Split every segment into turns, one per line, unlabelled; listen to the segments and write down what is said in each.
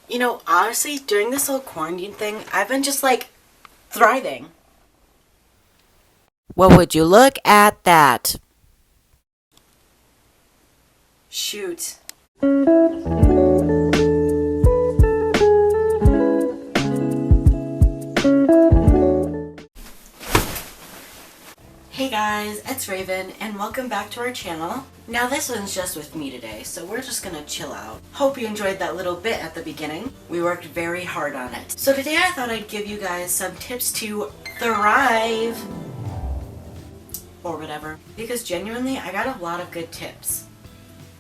You know, honestly, during this whole quarantine thing, I've been just like thriving.
Well, would you look at that?
Shoot. Hey guys, it's Raven, and welcome back to our channel. Now this one's just with me today, so we're just gonna chill out. Hope you enjoyed that little bit at the beginning. We worked very hard on it. So today I thought I'd give you guys some tips to thrive. Or whatever. Because genuinely, I got a lot of good tips.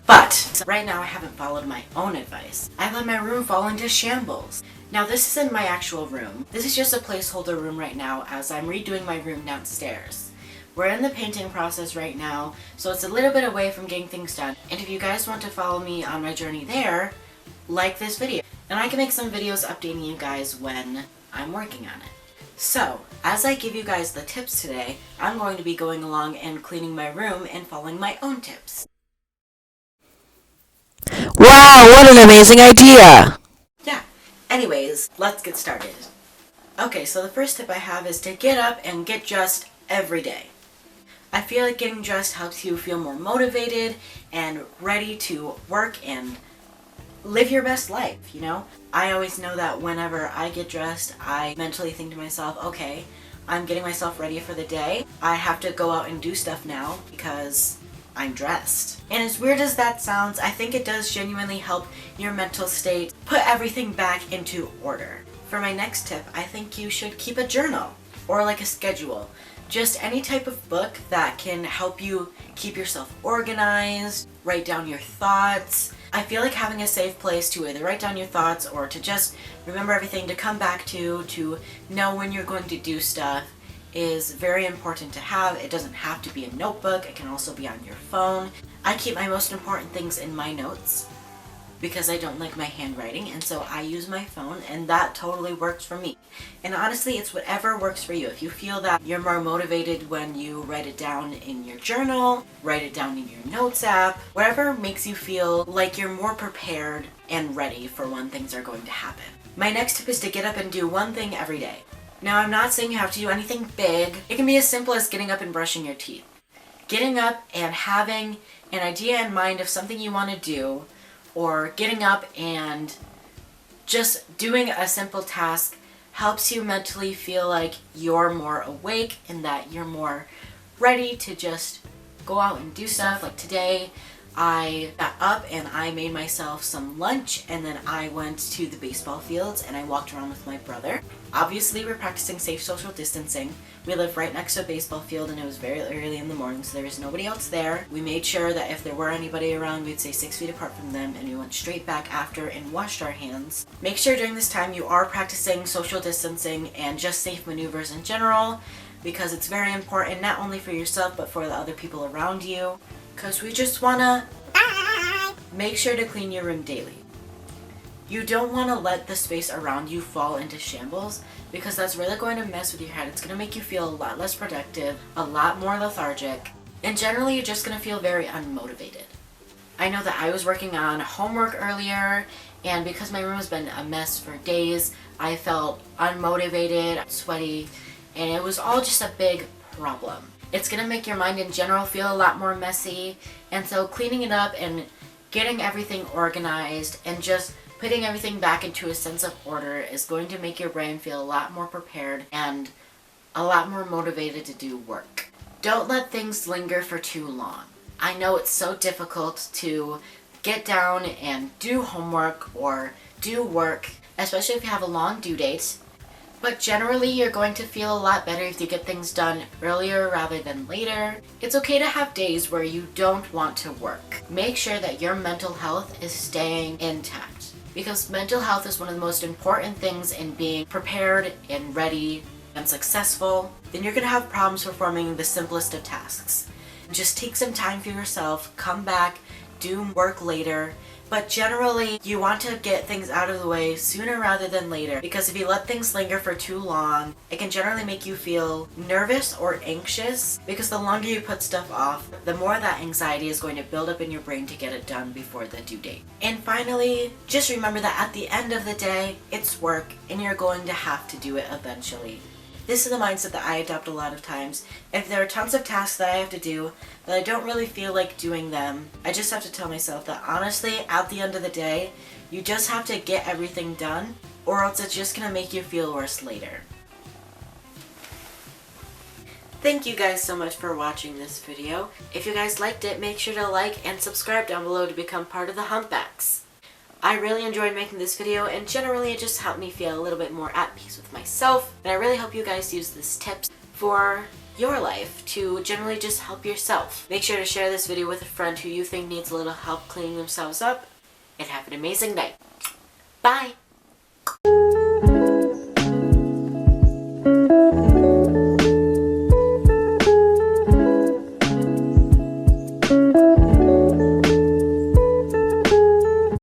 But right now I haven't followed my own advice. I let my room fall into shambles. Now this isn't my actual room. This is just a placeholder room right now as I'm redoing my room downstairs. We're in the painting process right now, so it's a little bit away from getting things done. And if you guys want to follow me on my journey there, like this video. And I can make some videos updating you guys when I'm working on it. So, as I give you guys the tips today, I'm going to be going along and cleaning my room and following my own tips.
Wow, what an amazing idea!
Yeah. Anyways, let's get started. Okay, so the first tip I have is to get up and get dressed every day. I feel like getting dressed helps you feel more motivated and ready to work and live your best life, you know? I always know that whenever I get dressed, I mentally think to myself, okay, I'm getting myself ready for the day. I have to go out and do stuff now because I'm dressed. And as weird as that sounds, I think it does genuinely help your mental state put everything back into order. For my next tip, I think you should keep a journal or like a schedule. Just any type of book that can help you keep yourself organized, write down your thoughts. I feel like having a safe place to either write down your thoughts or to just remember everything to come back to know when you're going to do stuff is very important to have. It doesn't have to be a notebook, it can also be on your phone. I keep my most important things in my notes because I don't like my handwriting, and so I use my phone, and that totally works for me. And honestly, it's whatever works for you. If you feel that you're more motivated when you write it down in your journal, write it down in your notes app, whatever makes you feel like you're more prepared and ready for when things are going to happen. My next tip is to get up and do one thing every day. Now, I'm not saying you have to do anything big. It can be as simple as getting up and brushing your teeth. Getting up and having an idea in mind of something you want to do, or getting up and just doing a simple task helps you mentally feel like you're more awake and that you're more ready to just go out and do stuff. Like today, I got up and I made myself some lunch, and then I went to the baseball fields and I walked around with my brother. Obviously, we're practicing safe social distancing. We live right next to a baseball field and it was very early in the morning, so there was nobody else there. We made sure that if there were anybody around, we'd stay 6 feet apart from them, and we went straight back after and washed our hands. Make sure during this time you are practicing social distancing and just safe maneuvers in general, because it's very important not only for yourself but for the other people around you. Because we just want to make sure to clean your room daily. You don't want to let the space around you fall into shambles, because that's really going to mess with your head. It's going to make you feel a lot less productive, a lot more lethargic, and generally you're just going to feel very unmotivated. I know that I was working on homework earlier, and because my room has been a mess for days, I felt unmotivated, sweaty, and it was all just a big problem. It's going to make your mind in general feel a lot more messy, and so cleaning it up and getting everything organized and just putting everything back into a sense of order is going to make your brain feel a lot more prepared and a lot more motivated to do work. Don't let things linger for too long. I know it's so difficult to get down and do homework or do work, especially if you have a long due date. But generally, you're going to feel a lot better if you get things done earlier rather than later. It's okay to have days where you don't want to work. Make sure that your mental health is staying intact, because mental health is one of the most important things in being prepared and ready and successful. Then you're going to have problems performing the simplest of tasks. Just take some time for yourself, come back, do work later, But generally, you want to get things out of the way sooner rather than later, because if you let things linger for too long, it can generally make you feel nervous or anxious, because the longer you put stuff off, the more that anxiety is going to build up in your brain to get it done before the due date. And finally, just remember that at the end of the day, it's work and you're going to have to do it eventually. This is the mindset that I adopt a lot of times. If there are tons of tasks that I have to do, but I don't really feel like doing them, I just have to tell myself that honestly, at the end of the day, you just have to get everything done, or else it's just gonna make you feel worse later. Thank you guys so much for watching this video. If you guys liked it, make sure to like and subscribe down below to become part of the Humpbacks. I really enjoyed making this video, and generally it just helped me feel a little bit more at peace with myself, and I really hope you guys use this tips for your life to generally just help yourself. Make sure to share this video with a friend who you think needs a little help cleaning themselves up, and have an amazing night. Bye!